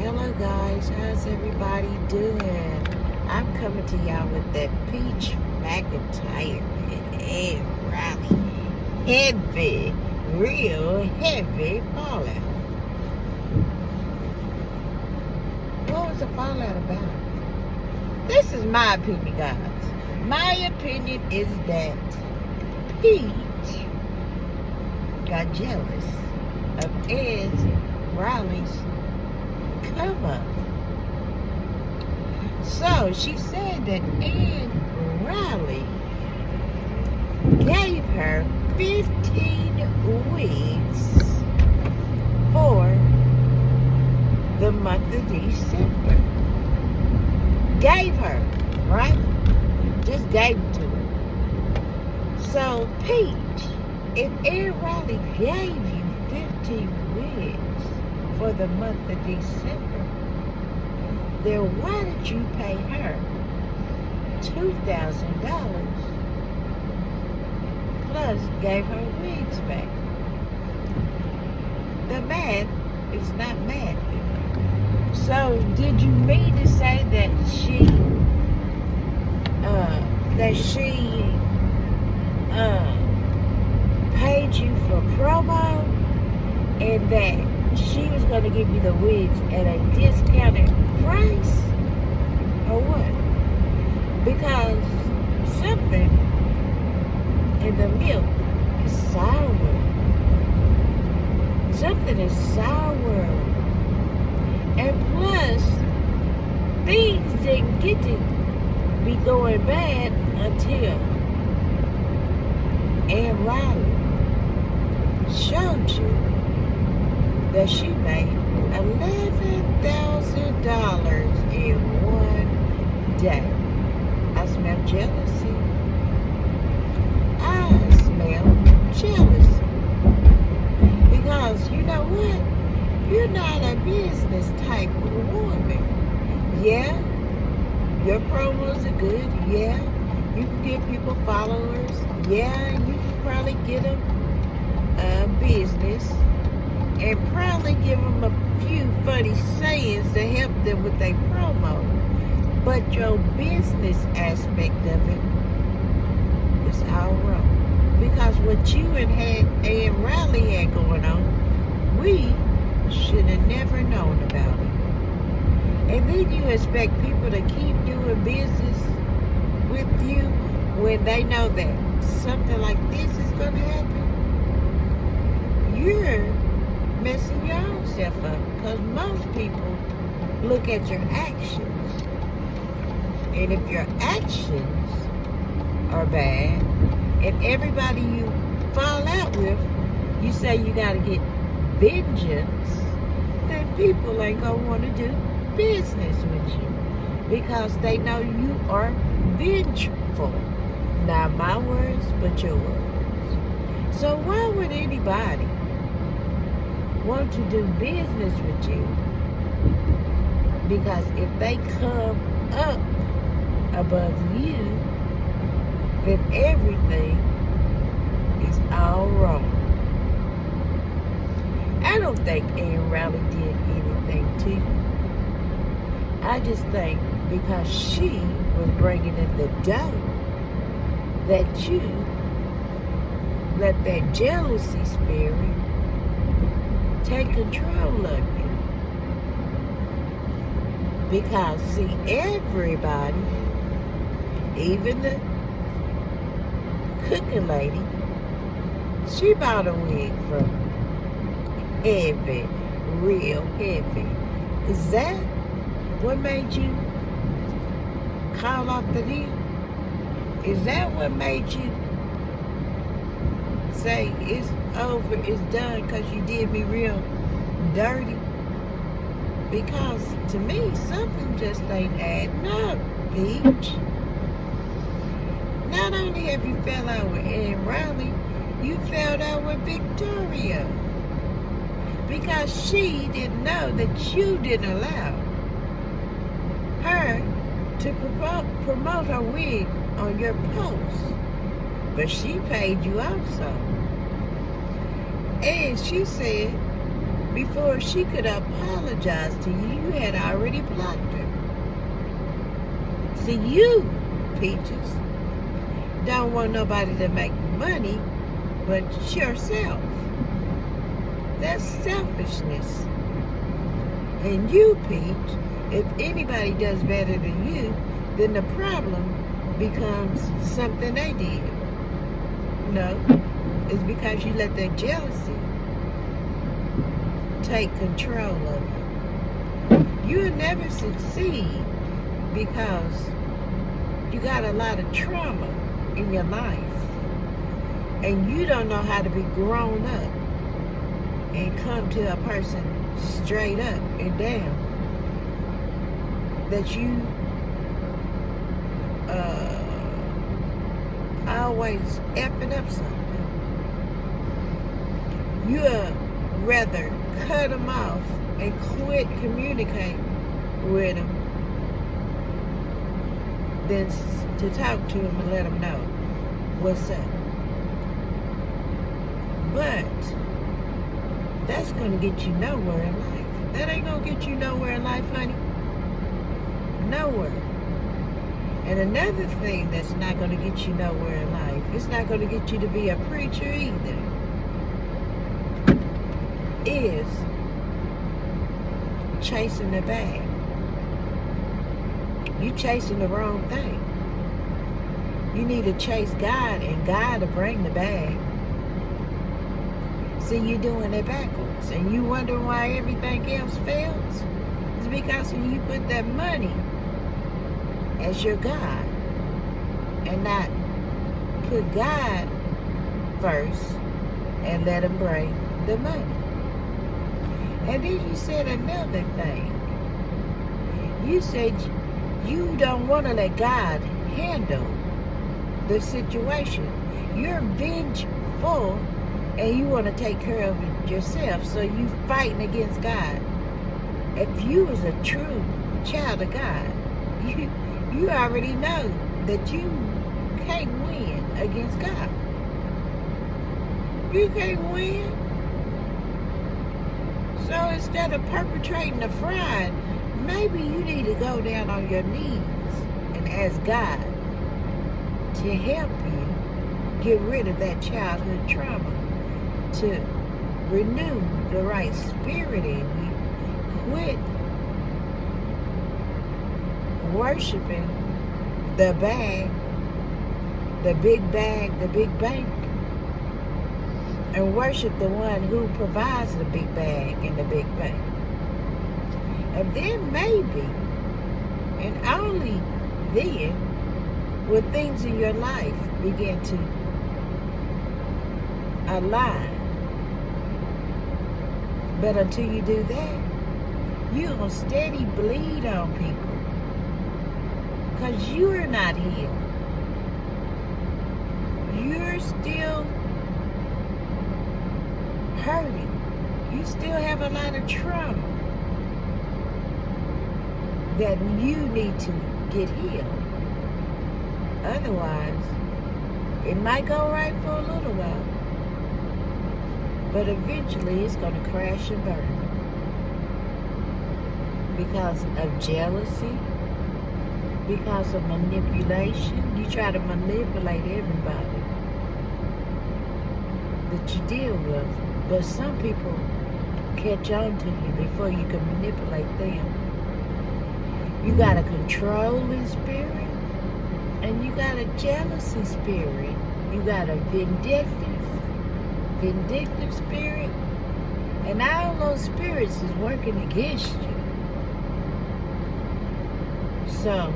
Hello guys, how's everybody doing? I'm coming to y'all with that Peach McIntyre and Riley. Heavy, real heavy fallout. What was the fallout about? This is my opinion, guys. My opinion is that Peach got jealous of Ed Riley's come up. So she said that Ed Riley gave her 15 weeks for the month of December. Gave her, right? Just gave it to her. So Peach, if Ed Riley gave you 15 weeks for the month of December, then why did you pay her $2,000 plus gave her wigs back? The math is not math. So did you mean to say that she paid you for promo and that she was going to give you the wigs at a discounted price, or what? Because something in the milk is sour. Something is sour. And plus, things didn't get to be going bad until Ann Riley showed you that she made $11,000 in one day. I smell jealousy. I smell jealousy. Because you know what? You're not a business type of woman. Yeah, your promos are good. Yeah, you can get people followers. Yeah, you can probably get them business. And probably give them a few funny sayings to help them with their promo. But your business aspect of it is all wrong. Because what you and Riley had going on, we should have never known about it. And then you expect people to keep doing business with you when they know that something like this is going to happen. You're messing your own self up, because most people look at your actions, and if your actions are bad and everybody you fall out with, you say you got to get vengeance, then people ain't gonna want to do business with you because they know you are vengeful. Not my words, but your words. So why would anybody want to do business with you? Because if they come up above you, then everything is all wrong. I don't think Ann Riley did anything to you. I just think because she was bringing in the dough that you let that jealousy spirit take control of you. Because see, everybody, even the cooking lady, she bought a wig from Heavy, real heavy. Is that what made you call off the deal? Is that what made you say it's over, it's done, because you did me real dirty? Because to me, something just ain't adding up, Peach. Not only have you fell out with Ann Riley, you fell out with Victoria. Because she didn't know that you didn't allow her to promote her wig on your post. But she paid you also. And she said before she could apologize to you, you had already blocked her. See, you, Peaches, don't want nobody to make money but yourself. That's selfishness. And you, Peach, if anybody does better than you, then the problem becomes something they did. No, it's because you let that jealousy take control of you. You'll never succeed because you got a lot of trauma in your life. And you don't know how to be grown up and come to a person straight up and down that you always effing up something. You'd rather cut them off and quit communicating with them than to talk to them and let them know what's up. But that's going to get you nowhere in life. That ain't going to get you nowhere in life, honey. Nowhere. And another thing that's not going to get you nowhere in life, it's not going to get you to be a preacher either, is chasing the bag. You chasing the wrong thing. You need to chase God, and God will bring the bag. See, you're doing it backwards, and you wonder why everything else fails. It's because when you put that money as your God and not put God first and let him bring the money. And then you said another thing. You said you don't want to let God handle the situation. You're vengeful and you want to take care of it yourself, so you fighting against God. If you was a true child of God, you already know that you can't win against God. You can't win. So instead of perpetrating the fraud, maybe you need to go down on your knees and ask God to help you get rid of that childhood trauma, to renew the right spirit in you. Quit worshiping the bag, the big bank, and worship the one who provides the big bag and the big bank. And then maybe, and only then, will things in your life begin to align. But until you do that, you're going to steady bleed on people because you're not healed. You're still hurting. You still have a lot of trauma that you need to get healed. Otherwise, it might go right for a little while, but eventually it's going to crash and burn because of jealousy, because of manipulation. You try to manipulate everybody that you deal with, but some people catch on to you before you can manipulate them. You got a controlling spirit, and you got a jealousy spirit. You got a vindictive spirit, and all those spirits is working against you. So,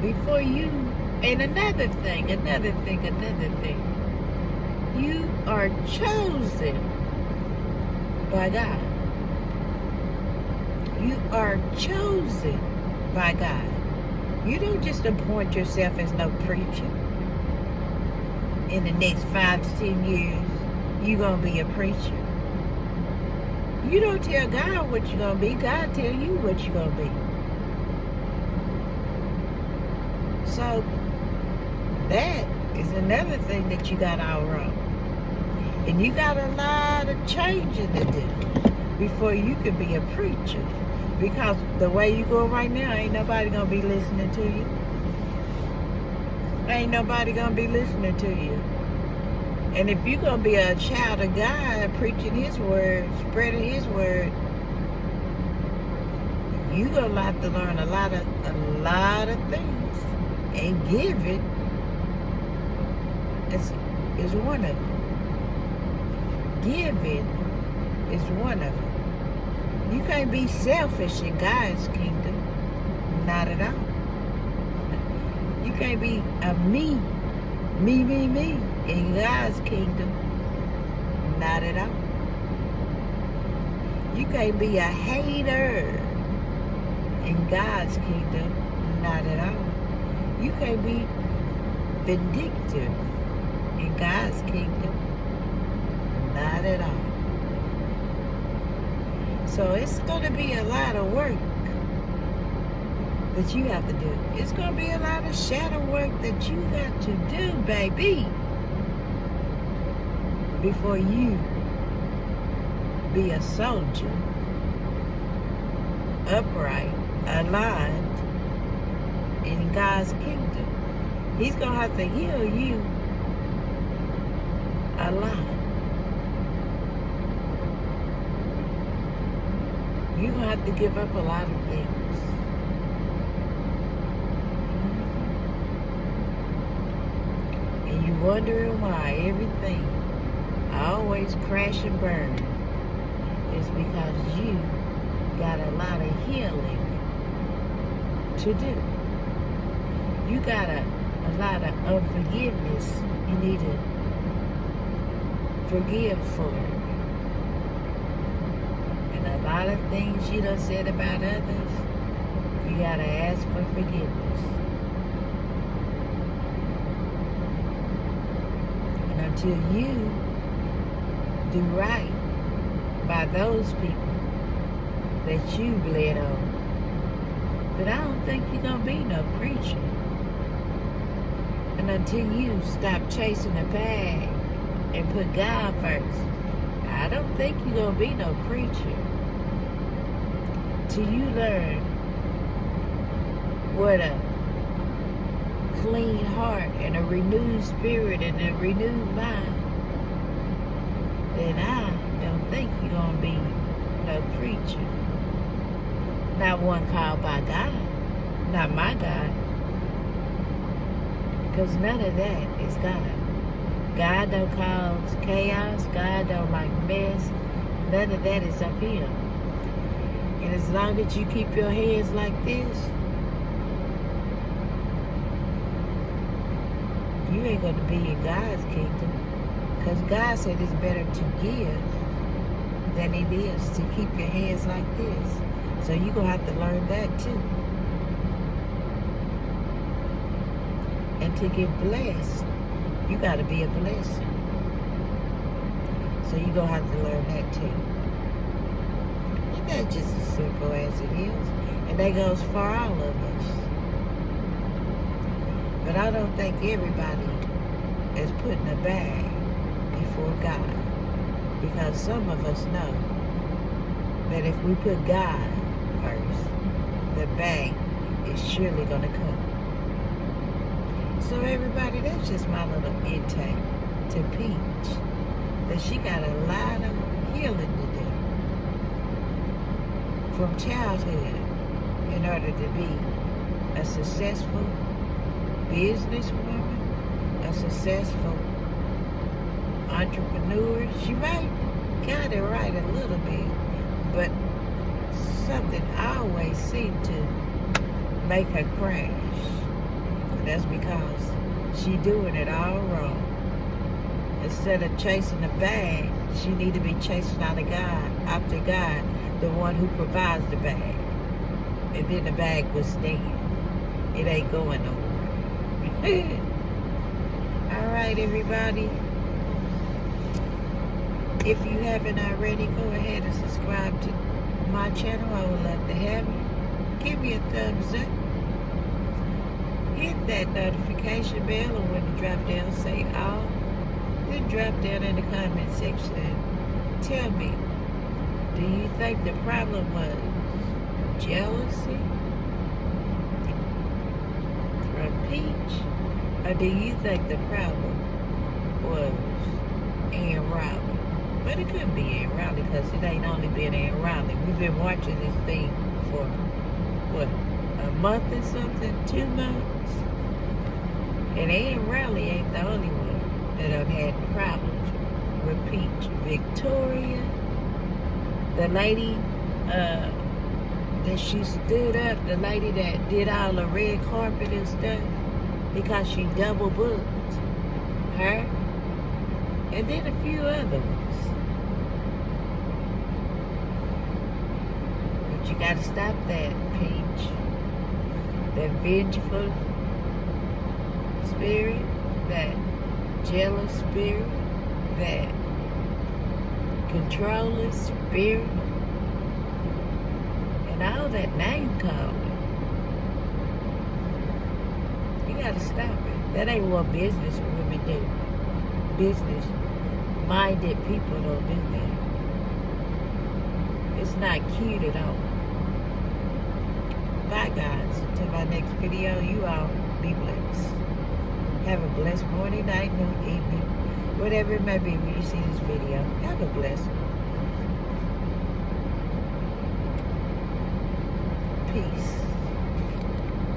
before you, and another thing, you are chosen by God. You are chosen by God. You don't just appoint yourself as no preacher. In the next 5 to 10 years, you're going to be a preacher. You don't tell God what you're going to be. God tell you what you're going to be. So, that is another thing that you got all wrong. And you got a lot of changing to do. before you can be a preacher. Because the way you go right now, ain't nobody gonna be listening to you. Ain't nobody gonna be listening to you. And if you're gonna be a child of God, preaching His word, spreading His word, you're gonna have to learn a lot of things. And giving is one of them. Giving is one of them. You can't be selfish in God's kingdom. Not at all. You can't be a me in God's kingdom. Not at all. You can't be a hater in God's kingdom. Not at all. You can't be vindictive in God's kingdom. Not at all. So it's going to be a lot of work that you have to do. It's going to be a lot of shadow work that you got to do, baby, before you be a soldier, upright, aligned in God's kingdom. He's going to have to heal you alive. You're going to have to give up a lot of things. And you're wondering why everything always crash and burn. It's because you got a lot of healing to do. You got a lot of unforgiveness you need to forgive for. And a lot of things you done said about others, you gotta ask for forgiveness. And until you do right by those people that you bled on, but I don't think you're gonna be no preacher. And until you stop chasing the bag and put God first, I don't think you're going to be no preacher. Till you learn what a clean heart and a renewed spirit and a renewed mind, then I don't think you're going to be no preacher. Not one called by God. Not my God. Because none of that is God. God don't cause chaos. God don't like mess. None of that is of Him. And as long as you keep your hands like this, you ain't going to be in God's kingdom. Because God said it's better to give than it is to keep your hands like this. So you're going to have to learn that too. And to get blessed, you got to be a blessing. So you're going to have to learn that too. And that's just as simple as it is. And that goes for all of us. But I don't think everybody is putting a bag before God. Because some of us know that if we put God first, the bag is surely going to come. So everybody, that's just my little intake to Peach. That she got a lot of healing to do. From childhood, in order to be a successful businesswoman, a successful entrepreneur. She might got it right a little bit, but something always seemed to make her crash. That's because she doing it all wrong. Instead of chasing the bag, she need to be chasing after God, the one who provides the bag. And then the bag will stand. It ain't going nowhere. All right, everybody. If you haven't already, go ahead and subscribe to my channel. I would love to have you. Give me a thumbs up. Hit that notification bell, and when you drop down, say all. Then drop down in the comment section and tell me, Do you think the problem was jealousy from Peach? Or do you think the problem was Ann Riley? But it could be Ann Riley because it ain't only been Ann Riley. We've been watching this thing for, what, a month or something? 2 months? And Ann Riley ain't the only one that have had problems with Peach. Victoria, the lady that she stood up, the lady that did all the red carpet and stuff because she double booked her, and then a few others. But you gotta stop that, Peach. That vengeful spirit, that jealous spirit, that controlling spirit, and all that name calling. You gotta stop it. That ain't what business women do. Business-minded people don't do that. It's not cute at all. Bye, guys. Until my next video, you all be blessed. Have a blessed morning, night, noon, evening, whatever it may be when you see this video. Have a blessed one. Peace.